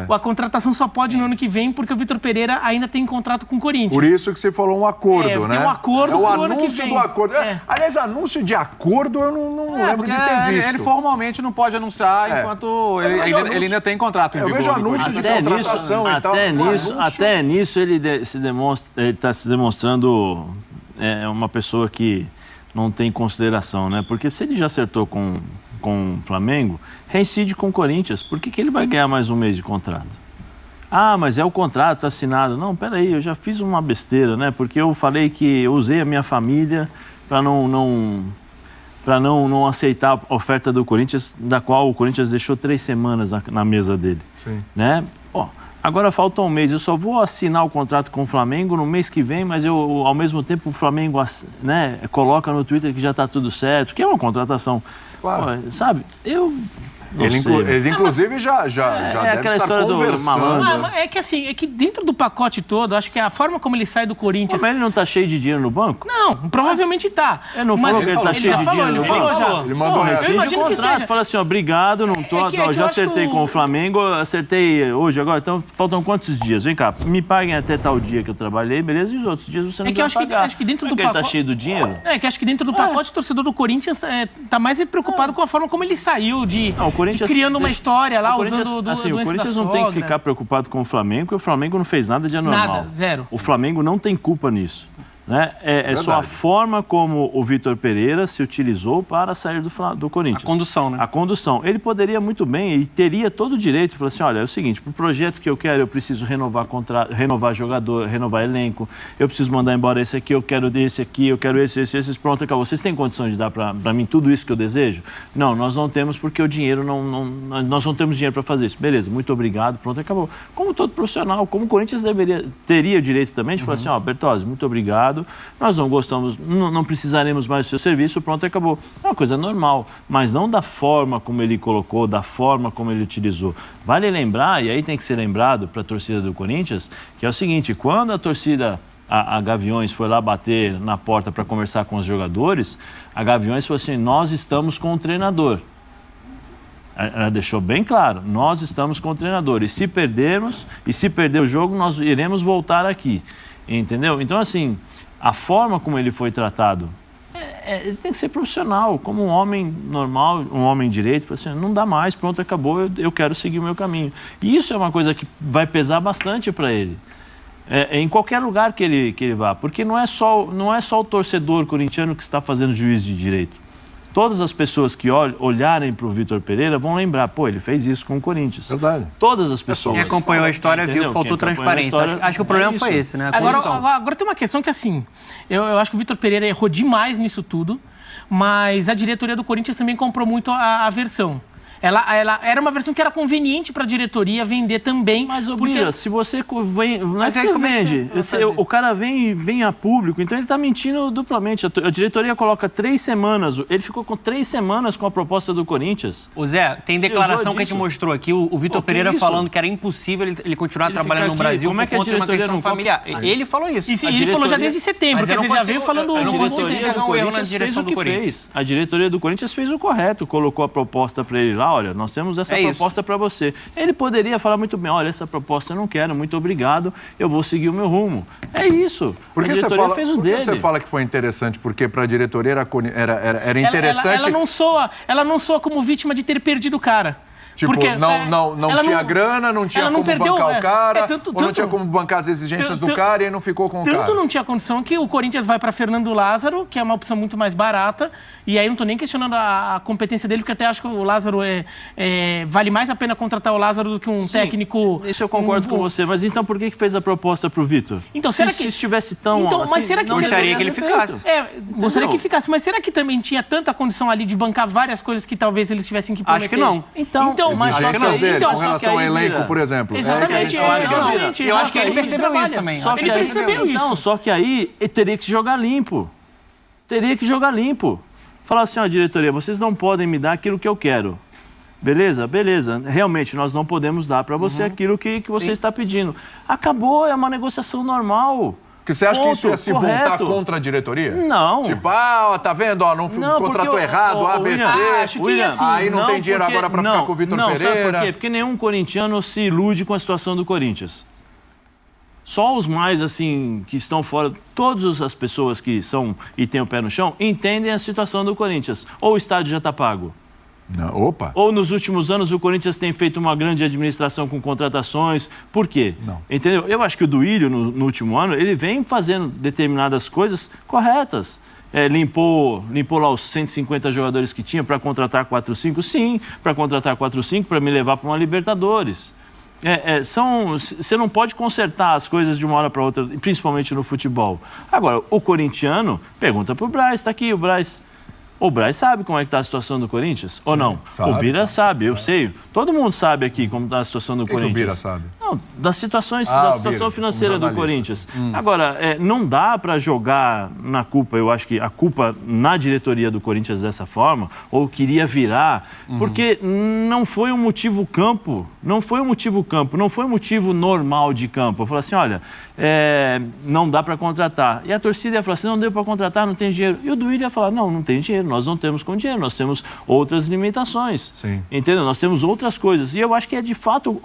A contratação só pode no ano que vem, porque o Vitor Pereira ainda tem contrato com o Corinthians. Por isso que você falou um acordo, né? Tem um acordo o pro ano que anúncio vem. do acordo. Aliás, anúncio de acordo eu não lembro de ter visto. Ele formalmente não pode anunciar enquanto ele ainda tem contrato em vigor. Eu vejo anúncio de contratação e tal. Até nisso ele está se demonstrando uma pessoa que não tem consideração, né? Porque se ele já acertou com o Flamengo, reincide com o Corinthians. Por que ele vai ganhar mais um mês de contrato? Ah, mas é o contrato, está assinado. Não, peraí, eu já fiz uma besteira, né? Porque eu falei que eu usei a minha família para não aceitar a oferta do Corinthians, da qual o Corinthians deixou 3 semanas na mesa dele. Sim. Né? Agora falta um mês, eu só vou assinar o contrato com o Flamengo no mês que vem, mas ao mesmo tempo o Flamengo, né, coloca no Twitter que já está tudo certo, que é uma contratação. Claro. Sabe? Ele inclusive já deve aquela estar história conversando. do malandro. É que dentro do pacote todo, acho que a forma como ele sai do Corinthians... Mas ele não está cheio de dinheiro no banco? Não, provavelmente está. Ele não falou que ele está cheio de dinheiro no banco? Ele mandou rescinde o contrato, fala assim, obrigado, não tô, já acertei com o Flamengo, acertei hoje, agora, então faltam quantos dias? Vem cá, me paguem até tal dia que eu trabalhei, beleza? E os outros dias você não vai pagar. Acho que dentro do pacote... ele está cheio do dinheiro? Que acho que dentro do pacote o torcedor do Corinthians está mais preocupado com a forma como ele saiu de criando uma história lá, usando o Corinthians não tem que ficar preocupado com o Flamengo, porque o Flamengo não fez nada de anormal. Nada, zero. O Flamengo não tem culpa nisso. Né? É só a forma como o Vitor Pereira se utilizou para sair do Corinthians. A condução, né? A condução. Ele poderia muito bem e teria todo o direito de falar assim, olha, é o seguinte, para o projeto que eu quero, eu preciso renovar jogador, renovar elenco, eu preciso mandar embora esse aqui, eu quero desse aqui, eu quero esse, pronto, acabou. Vocês têm condição de dar para mim tudo isso que eu desejo? Não, nós não temos porque o dinheiro nós não temos dinheiro para fazer isso. Beleza, muito obrigado, pronto, acabou. Como todo profissional, como o Corinthians teria o direito também de falar assim, Bertozzi, muito obrigado, nós não gostamos, não precisaremos mais do seu serviço, pronto, acabou. É uma coisa normal, mas não da forma como ele colocou, da forma como ele utilizou. Vale lembrar, e aí tem que ser lembrado para a torcida do Corinthians, que é o seguinte, quando a torcida, a Gaviões, foi lá bater na porta para conversar com os jogadores, a Gaviões falou assim, nós estamos com o treinador. Ela deixou bem claro, nós estamos com o treinador, e se perdermos, e se perder o jogo, nós iremos voltar aqui. Entendeu? Então, assim, a forma como ele foi tratado tem que ser profissional, como um homem normal, um homem direito, fala assim, não dá mais, pronto, acabou, eu quero seguir o meu caminho. E isso é uma coisa que vai pesar bastante para ele. Em qualquer lugar que ele vá, porque não é só o torcedor corintiano que está fazendo juízo de direito. Todas as pessoas que olharem para o Vitor Pereira vão lembrar, pô, ele fez isso com o Corinthians. Verdade. Todas as pessoas. Quem acompanhou a história viu que faltou transparência. Acho que o problema foi esse, né? Agora tem uma questão que, assim, eu acho que o Vitor Pereira errou demais nisso tudo, mas a diretoria do Corinthians também comprou muito a versão. Ela era uma versão que era conveniente para a diretoria vender também. Mas, Bira, se você vem, não é que você vende. O cara vem a público, então ele está mentindo duplamente. A diretoria coloca 3 semanas, ele ficou com 3 semanas com a proposta do Corinthians. O Zé, tem declaração que a gente mostrou aqui, o Vitor Pereira falando que era impossível ele continuar trabalhando no Brasil por conta de uma questão familiar. Ele falou isso. E ele falou já desde setembro, quer dizer, já veio falando... Eu não consigo enxergar um erro na direção do Corinthians. A diretoria do Corinthians fez o correto, colocou a proposta para ele lá, olha, nós temos essa proposta para você. Ele poderia falar muito bem, olha, essa proposta eu não quero, muito obrigado, eu vou seguir o meu rumo. É isso. Por que você fala que foi interessante? Porque para a diretoria era interessante... Ela não soa como vítima de ter perdido o cara. Tipo, porque, não tinha grana, não tinha como bancar o cara, ou não tinha como bancar as exigências do cara e não ficou com o cara. Tanto não tinha condição que o Corinthians vai para Fernando Lázaro, que é uma opção muito mais barata, e aí não estou nem questionando a competência dele, porque até acho que o Lázaro vale mais a pena contratar o Lázaro do que um técnico... Isso eu concordo com você, mas então por que fez a proposta para o Vitor? Então, se estivesse tão... mas será que gostaria que ele ficasse. Gostaria que ficasse, mas será que também tinha tanta condição ali de bancar várias coisas que talvez eles tivessem que prometer? Acho que não. Então, mas exigências dele com relação ao elenco, por exemplo. Exatamente. Eu acho que ele percebeu isso também. Ele percebeu isso. Não, só que aí ele teria que jogar limpo. Falar assim, ó, diretoria, vocês não podem me dar aquilo que eu quero. Beleza? Beleza. Realmente, nós não podemos dar para você aquilo que você está pedindo. Acabou, é uma negociação normal. Porque você acha que isso ia se voltar contra a diretoria? Não. Tipo, tá vendo? Não contratou errado, ABC. Aí não tem dinheiro agora para ficar com o Vitor Pereira. Sabe por quê? Porque nenhum corintiano se ilude com a situação do Corinthians. Só os mais, assim, que estão fora, todas as pessoas que são e têm o pé no chão, entendem a situação do Corinthians. Ou o estádio já está pago. Não, opa. Ou nos últimos anos o Corinthians tem feito uma grande administração com contratações. Por quê? Não. Entendeu? Eu acho que o Duílio, no último ano, ele vem fazendo determinadas coisas corretas. Limpou lá os 150 jogadores que tinha para contratar 4, 5? Sim, para contratar 4, 5 para me levar para uma Libertadores. Você não pode consertar as coisas de uma hora para outra, principalmente no futebol. Agora, o corintiano, pergunta para o Braz, está aqui o Braz. O Braz sabe como é que está a situação do Corinthians? Sim, ou não? Sabe, o Bira sabe, eu sei. Todo mundo sabe aqui como está a situação do Corinthians. O Bira sabe? Não, da situação financeira do Corinthians. Agora, não dá para jogar na culpa, eu acho que a culpa na diretoria do Corinthians dessa forma, ou queria virar, porque não foi um motivo campo, não foi um motivo normal de campo. Eu falei assim, olha, não dá para contratar. E a torcida ia falar assim, não deu para contratar, não tem dinheiro. E o Duílio ia falar, não tem dinheiro. Nós não temos com dinheiro, nós temos outras limitações. Sim. Entendeu? Nós temos outras coisas. E eu acho que de fato,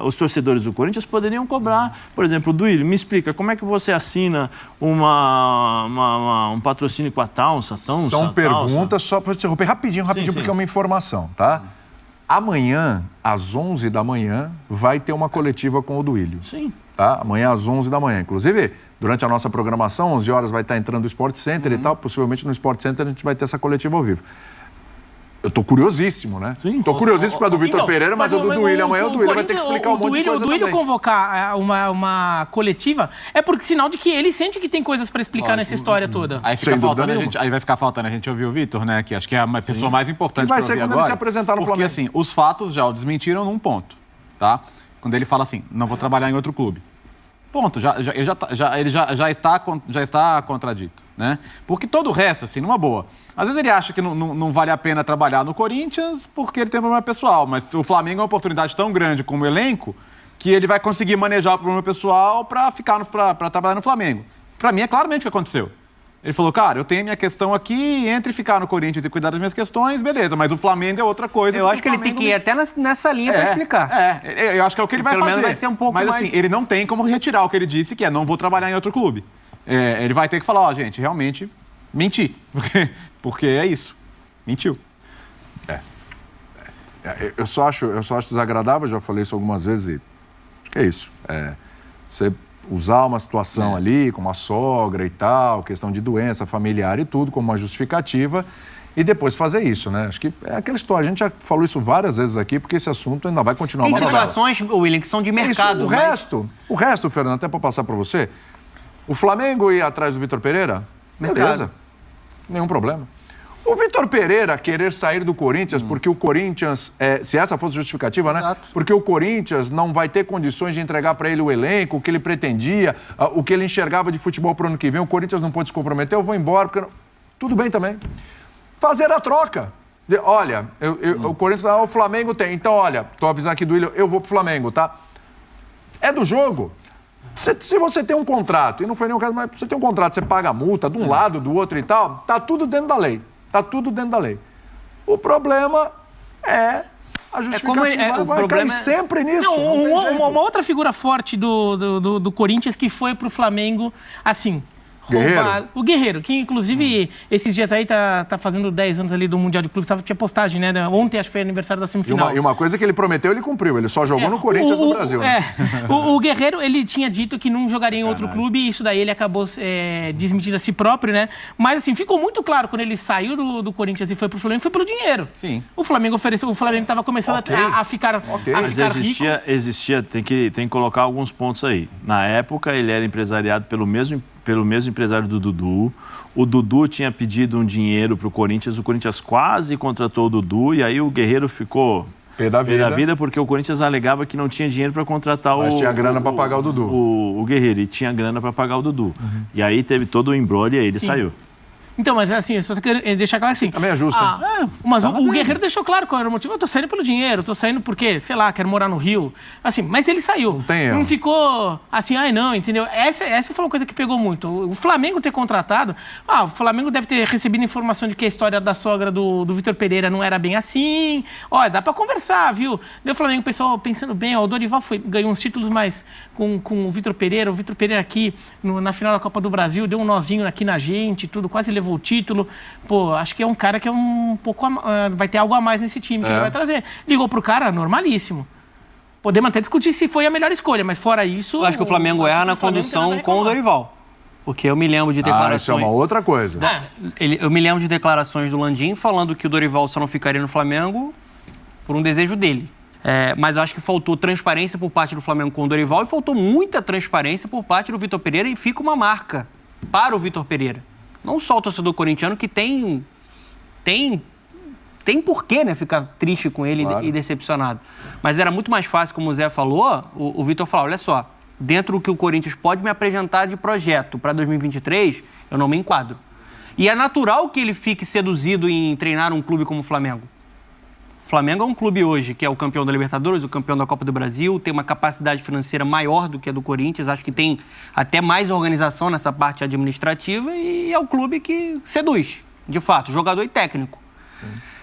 os torcedores do Corinthians poderiam cobrar. Por exemplo, Duílio, me explica, como é que você assina um patrocínio com a Taunsa? São perguntas, só para te interromper rapidinho, porque é uma informação, tá? Amanhã, às 11 da manhã, vai ter uma coletiva com o Duílio. Sim. Tá? Amanhã às 11 da manhã. Inclusive, durante a nossa programação, 11 horas vai estar entrando o Sport Center e tal. Possivelmente no Sport Center a gente vai ter essa coletiva ao vivo. Eu tô curiosíssimo, né? Sim. Tô curiosíssimo para do Vitor Pereira, mas o do Duílio amanhã, o Duílio vai ter que explicar um monte de coisa O Duílio convocar uma coletiva é porque sinal de que ele sente que tem coisas para explicar nessa história toda. Aí vai ficar faltando a gente ouvir o Vitor, né? Que acho que é a pessoa mais importante para ouvir agora. Ele se apresentar no Flamengo. Porque assim, os fatos já o desmentiram num ponto, tá? Quando ele fala assim, não vou trabalhar em outro clube. Ponto, ele já está contradito, né? Porque todo o resto, assim, numa boa. Às vezes ele acha que não vale a pena trabalhar no Corinthians porque ele tem problema pessoal, mas o Flamengo é uma oportunidade tão grande como elenco que ele vai conseguir manejar o problema pessoal para trabalhar no Flamengo. Para mim é claramente o que aconteceu. Ele falou, cara, eu tenho minha questão aqui, entre ficar no Corinthians e cuidar das minhas questões, beleza, mas o Flamengo é outra coisa. Eu acho que ele tem que ir até nessa linha para explicar. Eu acho que é o que ele vai fazer. Pelo menos vai ser um pouco mais... Mas assim, ele não tem como retirar o que ele disse, que é não vou trabalhar em outro clube. Ele vai ter que falar, gente, realmente menti, porque é isso, mentiu. Eu só acho desagradável, já falei isso algumas vezes, e acho que é isso. Você usar uma situação ali, como a sogra e tal, questão de doença familiar e tudo, como uma justificativa, e depois fazer isso, né? Acho que é aquela história, a gente já falou isso várias vezes aqui, porque esse assunto ainda vai continuar. Tem situações, William, que são de mercado. O resto, Fernando, até para passar para você, o Flamengo ir atrás do Vitor Pereira, beleza, nenhum problema. O Vitor Pereira querer sair do Corinthians porque o Corinthians, se essa fosse justificativa, né? Exato. Porque o Corinthians não vai ter condições de entregar para ele o elenco, o que ele pretendia, o que ele enxergava de futebol para o ano que vem. O Corinthians não pode se comprometer, eu vou embora. Porque tudo bem também. Fazer a troca. Olha, o Corinthians, o Flamengo tem. Então, olha, tô avisando aqui do William, eu vou pro Flamengo, tá? É do jogo. Se você tem um contrato, e não foi nenhum caso, mas você tem um contrato, você paga a multa de um lado, do outro e tal, tá tudo dentro da lei. Tá tudo dentro da lei. O problema é a justificativa. Vai cair sempre nisso. Uma outra figura forte do Corinthians que foi pro Flamengo, assim... Guerreiro. O Guerreiro, que inclusive esses dias aí tá fazendo 10 anos ali do Mundial de Clubes, tinha postagem, né? Ontem acho que foi aniversário da semifinal. E uma coisa que ele prometeu, ele cumpriu. Ele só jogou no Corinthians do Brasil. Né? O Guerreiro, ele tinha dito que não jogaria em outro clube e isso daí ele acabou desmentindo a si próprio, né? Mas assim, ficou muito claro quando ele saiu do Corinthians e foi pro Flamengo, foi pelo dinheiro. Sim. O Flamengo ofereceu, o Flamengo tava começando a ficar Mas existia, tem que colocar alguns pontos aí. Na época, ele era empresariado pelo mesmo empresário do Dudu. O Dudu tinha pedido um dinheiro para o Corinthians quase contratou o Dudu e aí o Guerreiro ficou pé da vida porque o Corinthians alegava que não tinha dinheiro para contratar Mas tinha grana para pagar o Dudu. O Guerreiro, e tinha grana para pagar o Dudu. E aí teve todo o embrolho e aí ele saiu. Então, mas assim, eu só quero deixar claro assim. Também é justo. Mas o Guerreiro deixou claro qual era o motivo. Eu tô saindo pelo dinheiro, tô saindo porque, sei lá, quero morar no Rio. Assim, mas ele saiu. Não tem erro. Não ficou assim, não, entendeu? Essa foi uma coisa que pegou muito. O Flamengo ter contratado, o Flamengo deve ter recebido informação de que a história da sogra do Vitor Pereira não era bem assim. Olha, dá pra conversar, viu? Daí o Flamengo, pessoal, pensando bem, o Dorival ganhou uns títulos mais com o Vitor Pereira. O Vitor Pereira aqui, na final da Copa do Brasil, deu um nozinho aqui na gente, tudo, quase levou o título. Pô, acho que é um cara que é um pouco... vai ter algo a mais nesse time que ele vai trazer. Ligou pro cara, normalíssimo. Podemos até discutir se foi a melhor escolha, mas fora isso... Eu acho que o Flamengo erra na condução com o Dorival. Porque eu me lembro de declarações... isso é uma outra coisa. Eu me lembro de declarações do Landim falando que o Dorival só não ficaria no Flamengo por um desejo dele. Mas eu acho que faltou transparência por parte do Flamengo com o Dorival e faltou muita transparência por parte do Vitor Pereira e fica uma marca para o Vitor Pereira. Não só o torcedor corintiano que tem porquê, né, ficar triste com ele e decepcionado. Mas era muito mais fácil, como o Zé falou, o Vitor falar, olha só, dentro do que o Corinthians pode me apresentar de projeto para 2023, eu não me enquadro. E é natural que ele fique seduzido em treinar um clube como o Flamengo. O Flamengo é um clube hoje que é o campeão da Libertadores, o campeão da Copa do Brasil, tem uma capacidade financeira maior do que a do Corinthians, acho que tem até mais organização nessa parte administrativa e é o clube que seduz, de fato, jogador e técnico.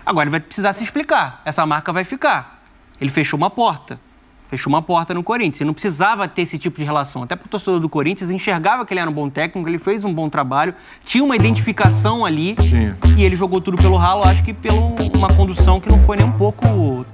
Agora ele vai precisar se explicar, essa marca vai ficar. Ele fechou uma porta no Corinthians, ele não precisava ter esse tipo de relação, até porque o torcedor do Corinthians enxergava que ele era um bom técnico, ele fez um bom trabalho, tinha uma identificação ali e ele jogou tudo pelo ralo, acho que pela uma condução que não foi nem um pouco